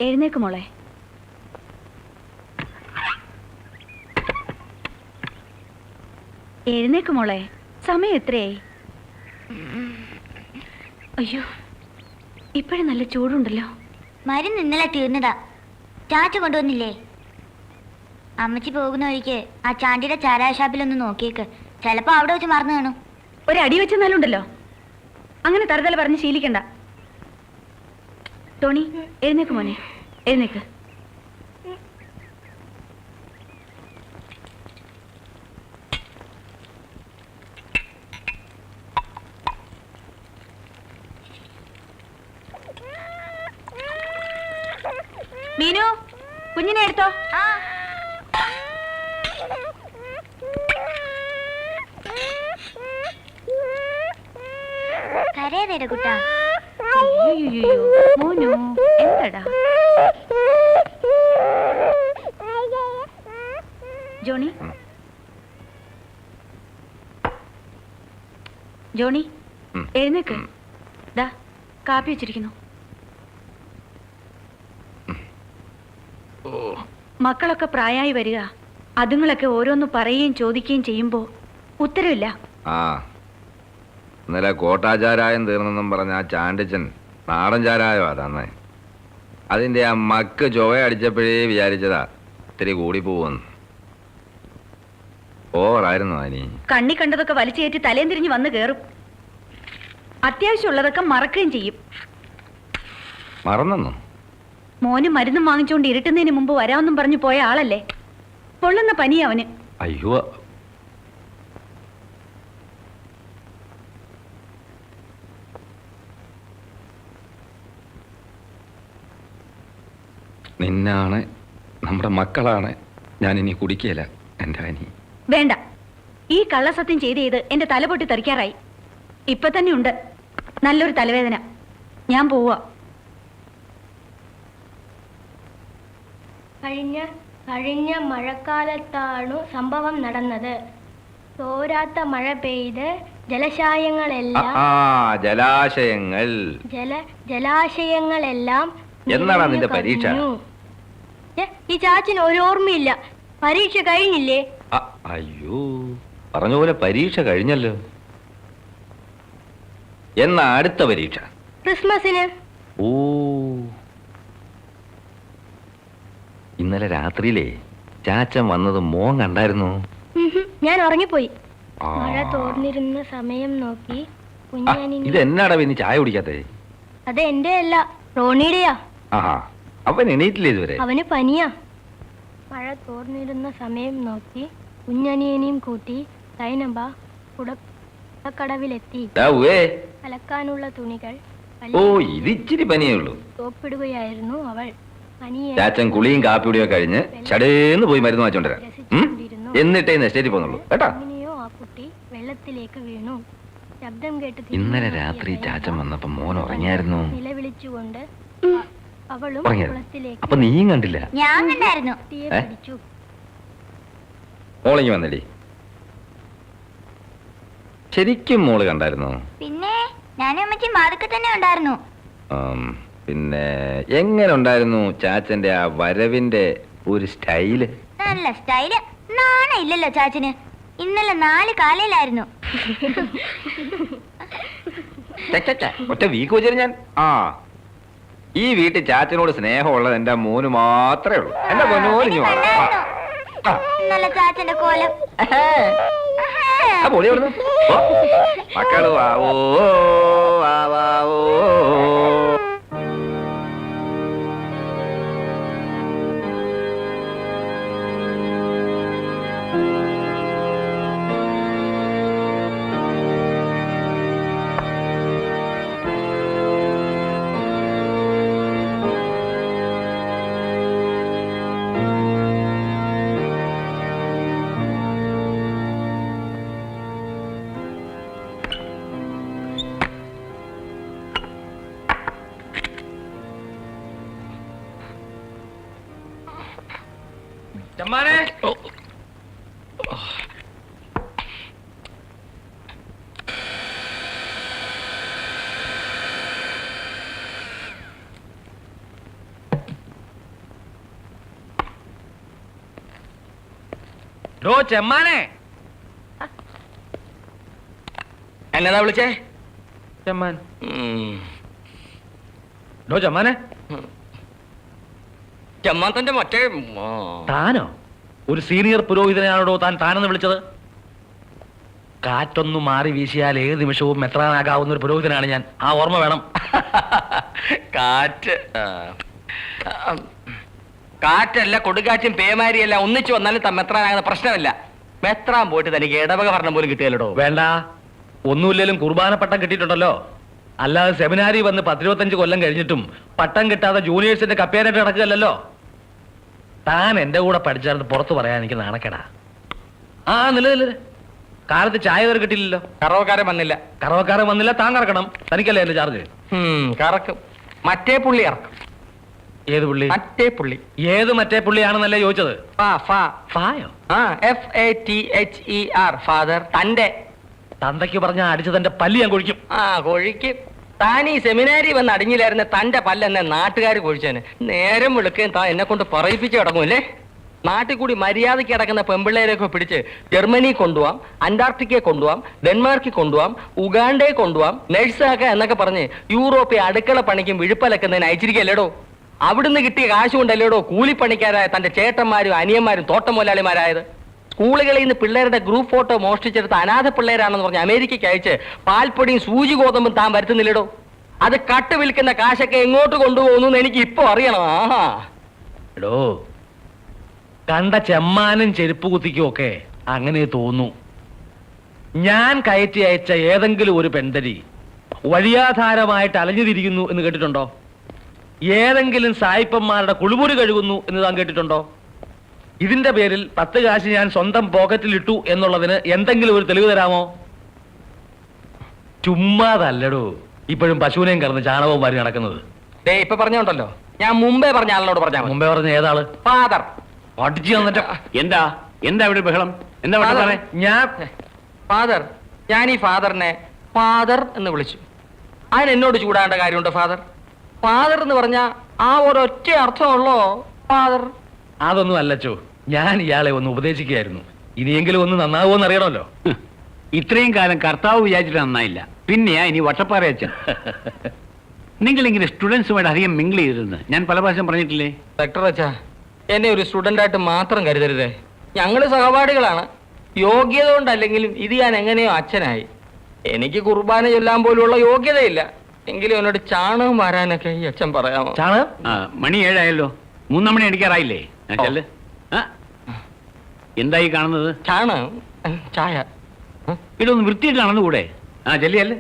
എഴുന്നേക്ക് മോളെ. എഴുന്നേക്ക് മോളെ, സമയം എത്രയായി? അയ്യോ, ഇപ്പോഴും നല്ല ചൂടുണ്ടല്ലോ. മരുന്ന് ഇന്നലെ തീർന്നതാ. ചാച്ച കൊണ്ടുവന്നില്ലേ? അമ്മച്ചി പോകുന്ന വഴിക്ക് ആ ചാണ്ടിയുടെ ചാരായ ഷാപ്പിലൊന്ന് നോക്കിയേക്ക്. ചിലപ്പോ അവിടെ വെച്ച് മറന്നു കാണും. ഒരു അടി വെച്ചെന്നാലുണ്ടല്ലോ. അങ്ങനെ തറുതല പറഞ്ഞ് ശീലിക്കണ്ട. ടോണി, എഴുന്നേക്ക് മോനെ, എഴുന്നേക്ക്. മീനു, കുഞ്ഞിനെ എടുത്തോ. കരയതേടെ കുട്ടാ. മോനു, എന്താടാ? ജോണി, ജോണി, എഴുന്നേക്ക്. ദാ കാപ്പി വെച്ചിരിക്കുന്നു. മക്കളൊക്കെ പ്രായമായി വരിക. അതുങ്ങളൊക്കെ ഓരോന്ന് പറയുകയും ചോദിക്കുകയും ചെയ്യുമ്പോ ഉത്തരവില്ല. ആ, ഇന്നലെ കോട്ടാചാരായം തീർന്നെന്നും പറഞ്ഞ ആ ചാണ്ടിച്ചൻ നാടൻ ചാരായോ അതാന്നേ. അതിന്റെ ആ മക്ക് ചൊവ്വ അടിച്ചപ്പോഴേ വിചാരിച്ചതാ ഇത്തിരി കൂടി പോവെന്ന്. ഓവറായിരുന്നു അനി. കണ്ണി കണ്ടതൊക്കെ വലിച്ചേറ്റി തലേം തിരിഞ്ഞ് വന്ന് കേറും. അത്യാവശ്യമുള്ളതൊക്കെ മറക്കുകയും ചെയ്യും. മറന്നു? മോന് മരുന്നും വാങ്ങിച്ചുകൊണ്ട് ഇരുട്ടുന്നതിന് മുമ്പ് വരാമെന്നും പറഞ്ഞു പോയ ആളല്ലേ. പൊള്ളുന്ന പനി അവന്. അയ്യോ, നിന്നാണ്, നമ്മുടെ മക്കളാണ്. ഞാനിനി കുടിക്കല എൻ്റെ അനി. വേണ്ട, ഈ കള്ളസത്യം ചെയ്ത് എന്റെ തല പൊട്ടി തെറിക്കാറായി. ഇപ്പൊ തന്നെ ഉണ്ട് നല്ലൊരു തലവേദന. ഞാൻ പോവാ. കഴിഞ്ഞ മഴക്കാലത്താണ് സംഭവം നടന്നത്. തോരാത്ത മഴ പെയ്ത് ജലാശയങ്ങളെല്ലാം എന്നാണ് നിന്റെ പരീക്ഷ? ഈ ചാച്ചന് ഒരു ഓർമ്മയില്ല. പരീക്ഷ കഴിഞ്ഞില്ലേ? അയ്യോ, പറഞ്ഞ പോലെ പരീക്ഷ കഴിഞ്ഞല്ലോ. എന്നാ അടുത്ത പരീക്ഷ? ക്രിസ്മസിന്. ഓ, ഇന്നലെ രാത്രിയിലേ ചാച്ചൻ വന്നത് മോൻ കണ്ടായിരുന്നു? ഞാൻ ഉറങ്ങിപ്പോയി. മഴ തോർന്നിരുന്ന സമയം നോക്കി ഇതെന്നാടാ പിന്നെ ചായ കുടിക്കാത്തേ? അത് എന്റെ അല്ല, റോണിയുടെയാ. അവൻ എണീറ്റില്ലേ ഇതുവരെ? അവന് പനിയാ. മഴ തോർന്നിരുന്ന സമയം നോക്കി കുഞ്ഞനിയനെയും കൂട്ടി സൈനബ കുടക്കടവിലെത്തി. അലക്കാനുള്ള തുണികൾ ഇതിച്ചിരി പനിയേ ഉള്ളൂ. തോപ്പിടുകയായിരുന്നു അവൾ. ചാച്ചൻ കുളിയും കാപ്പിയുടെയോ കഴിഞ്ഞ് ചടേന്ന് പോയി മരുന്ന് വാങ്ങിച്ചോണ്ടരാം. എന്നിട്ടേ എസ്റ്റേറ്റിൽ പോന്നുള്ളൂ കേട്ടാ. ആ കുട്ടി വെള്ളത്തിലേക്ക് വീണു. ശബ്ദം കേട്ട് ഇന്നലെ രാത്രി ചാച്ചൻ വന്നപ്പോ മോൻ ഉറങ്ങിയായിരുന്നു. നിലവിളിച്ചുകൊണ്ട് അവളും കുളത്തിലേക്ക്. അപ്പൊ നീയും കണ്ടില്ല? ഞാൻ കണ്ടായിരുന്നു. മോളിങ്ങി വന്നടി. ശരിക്കും മോള് കണ്ടായിരുന്നോ? പിന്നെ ഞാനും അമ്മച്ചി മാതൊക്കെ തന്നെ ഉണ്ടായിരുന്നു. പിന്നെ എങ്ങനെ ഉണ്ടായിരുന്നു ചാച്ചന്റെ ആ വരവിന്റെ ഒരു സ്റ്റൈല്? നല്ല സ്റ്റൈല്. നാണ ഇല്ലല്ലോ ചാച്ചന്. ഇന്നലെ 4 കാലയിലായിരുന്നു. ഒറ്റ വീക്ക് വെച്ചാൽ ഞാൻ ഈ വീട്ടിൽ ചാച്ചനോട് സ്നേഹമുള്ളത് എന്റെ മോന് മാത്രമേ ഉള്ളൂ. എന്റെ പൊന്നോലിഞ്ഞു നല്ല ചാച്ചന്റെ കോലം. മക്കള് വാവോ വാവോ. ചെമ്മാനെ ചെമ്മാനെ എന്നതാ വിളിച്ചേ? ചെമ്മാൻ ചെമ്മാനെ ചെമ്മാത്തന്റെ മറ്റേ താനോ? ഒരു സീനിയർ പുരോഹിതനാണോ താനെന്ന് വിളിച്ചത്? കാറ്റൊന്നു മാറി വീശിയാൽ ഏത് നിമിഷവും മെത്രാനാകാവുന്ന ഒരു പുരോഹിതനാണ് ഞാൻ. ആ ഓർമ്മ വേണം. കാറ്റ് കാറ്റല്ല, കൊടുങ്കാറ്റും പേമാരിയല്ല ഒന്നിച്ചു വന്നാലും മെത്രാനാകുന്ന പ്രശ്നമില്ല. മെത്രാൻ പോയിട്ട് തനിക്ക് ഇടവക ഭരണം പോലും കിട്ടിയല്ലോ. വേണ്ട, ഒന്നുമില്ലേലും കുർബാന പട്ടം കിട്ടിയിട്ടുണ്ടല്ലോ. അല്ലാതെ സെമിനാരി വന്ന് 10-25 കൊല്ലം കഴിഞ്ഞിട്ടും പട്ടം കിട്ടാതെ ജൂനിയേഴ്സിന്റെ കപ്പേരായിട്ട് നടക്കുകയല്ലോ. താൻ എന്റെ കൂടെ പഠിച്ചാൽ പുറത്തു പറയാൻ എനിക്ക് നാണക്കേടാ. ആ നില കാലത്ത് ചായ വരെ കിട്ടിയില്ലല്ലോ. കറവക്കാരൻ വന്നില്ല. കറവക്കാരൻ വന്നില്ല, താൻ കറക്കണം. തനിക്കല്ലേ എന്റെ ചാർജ്? കറക്കും. മറ്റേ പുള്ളി ഇറക്കും. ഏത് പുള്ളി? മറ്റേ പുള്ളി. ഏത് മറ്റേ പുള്ളിയാണെന്നല്ലേ ചോദിച്ചത്? ഫായോ? FATHER father. തന്റെ തന്തയ്ക്ക് പറഞ്ഞ അടിച്ച് തന്റെ പല്ല് ഞാൻ കൊഴിക്കും. കൊഴിക്കും. താൻ ഈ സെമിനാരി വന്ന് അടിഞ്ഞില്ലായിരുന്ന തന്റെ പല്ലെന്നെ നാട്ടുകാർ കൊഴിച്ചേന്. നേരം വിളിക്കുകയും താൻ എന്നെ കൊണ്ട് പറയിപ്പിച്ച് കിടങ്ങൂല്ലേ? നാട്ടിൽ കൂടി മര്യാദയ്ക്ക് കിടക്കുന്ന പെമ്പിള്ളേരെയൊക്കെ പിടിച്ച് ജർമ്മനി കൊണ്ടുപോവാം, അന്റാർട്ടിക്കയെ കൊണ്ടുപോവാം, ഡെൻമാർക്കിൽ കൊണ്ടുപോവാം, ഉഗാണ്ടയെ കൊണ്ടുപോവാം, നഴ്സാക്ക എന്നൊക്കെ പറഞ്ഞ് യൂറോപ്പിൽ അടുക്കള പണിക്കും വിഴുപ്പലക്കുന്നതിന് അയച്ചിരിക്കല്ലേടോ. അവിടുന്ന് കിട്ടിയ കാശ് കൊണ്ടല്ലേടോ കൂലിപ്പണിക്കാരായ തന്റെ ചേട്ടന്മാരും അനിയന്മാരും തോട്ടം മുതലാളിമാരായത്. സ്കൂളുകളിൽ നിന്ന് പിള്ളേരുടെ ഗ്രൂപ്പ് ഫോട്ടോ മോഷ്ടിച്ചെടുത്ത് അനാഥ പിള്ളേരാണെന്ന് പറഞ്ഞ് അമേരിക്കയ്ക്ക് അയച്ച് പാൽപ്പൊടിയും സൂചി ഗോതമ്പും താൻ വരുത്തുന്നില്ലടോ. അത് കട്ട് വിൽക്കുന്ന കാശൊക്കെ എങ്ങോട്ട് കൊണ്ടുപോകുന്നു എനിക്ക് ഇപ്പൊ അറിയണം. എടോ, കണ്ട ചെമ്മാനും ചെരുപ്പ് കുത്തിക്കും ഒക്കെ അങ്ങനെ തോന്നു. ഞാൻ കയറ്റി അയച്ച ഏതെങ്കിലും ഒരു പെൺതരി വഴിയാധാരമായിട്ട് അലഞ്ഞു തിരിക്കുന്നു എന്ന് കേട്ടിട്ടുണ്ടോ? ഏതെങ്കിലും സായിപ്പന്മാരുടെ കുളിമുറി കഴുകുന്നു എന്ന് താൻ കേട്ടിട്ടുണ്ടോ? ഇതിന്റെ പേരിൽ 10 കാശ് ഞാൻ സ്വന്തം പോക്കറ്റിൽ ഇട്ടു എന്നുള്ളതിന് എന്തെങ്കിലും ഒരു തെളിവ് തരാമോ? ചുമ്മാതല്ലടോ ഇപ്പോഴും പശുവിനെയും കറന്ന് ചാണകവും വാരി നടക്കുന്നത്. ഇപ്പൊ പറഞ്ഞോണ്ടല്ലോ, ഞാൻ മുമ്പേ പറഞ്ഞ ആളിനോട് പറഞ്ഞാൽ മുമ്പേ പറഞ്ഞ ഏതാള്? ഫാദർ. അടിച്ചു തന്നിട്ട് എന്താ ഇവിടെ ബഹളം? എന്താ ഞാൻ ഫാദർ, ഞാൻ ഈ ഫാദറിനെ ഫാദർ എന്ന് വിളിച്ചു. അതിന് എന്നോട് ചൂടാകേണ്ട കാര്യമുണ്ടോ? ഫാദർ എന്ന് പറഞ്ഞ ആ ഒരൊറ്റ അർത്ഥമുള്ളോ ഫാദർ? അതൊന്നും അല്ലച്ചോ, ഞാൻ ഇയാളെ ഒന്ന് ഉപദേശിക്കുകയായിരുന്നു. ഇനിയെങ്കിലും ഒന്ന് നന്നാവുമെന്ന് അറിയണമല്ലോ. ഇത്രയും കാലം കർത്താവ് വിചാരിച്ചിട്ട് നന്നായില്ല, പിന്നെയാ ഇനി വട്ടപ്പാറ അച്ഛൻ. നിങ്ങളിങ്ങനെ സ്റ്റുഡൻസുമായിട്ട് അധികം മിങ്കിൾ ചെയ്തിരുന്നു ഞാൻ പല പ്രാവശ്യം പറഞ്ഞിട്ടില്ലേ? ഡോക്ടർ അച്ഛാ, എന്നെ ഒരു സ്റ്റുഡൻ്റ് ആയിട്ട് മാത്രം കരുതരുതേ. ഞങ്ങൾ സഹപാഠികളാണ്. യോഗ്യത കൊണ്ടല്ലെങ്കിലും ഇത് ഞാൻ എങ്ങനെയോ അച്ഛനായി. എനിക്ക് കുർബാന ചൊല്ലാൻ പോലുള്ള യോഗ്യതയില്ല. എങ്കിലും എന്നോട് ചാണകം വരാനൊക്കെ ഈ അച്ഛൻ പറയാമോ? ചാണകം? മണി 7 ആയല്ലോ, 3 മണി അടിക്കാറായില്ലേ? എന്തായി കാണുന്നത്? ചാണകം, ചായ. ഇതൊന്ന് വൃത്തിയിട്ടാണെന്ന് കൂടെ. ചെല്ലിയല്ലേ?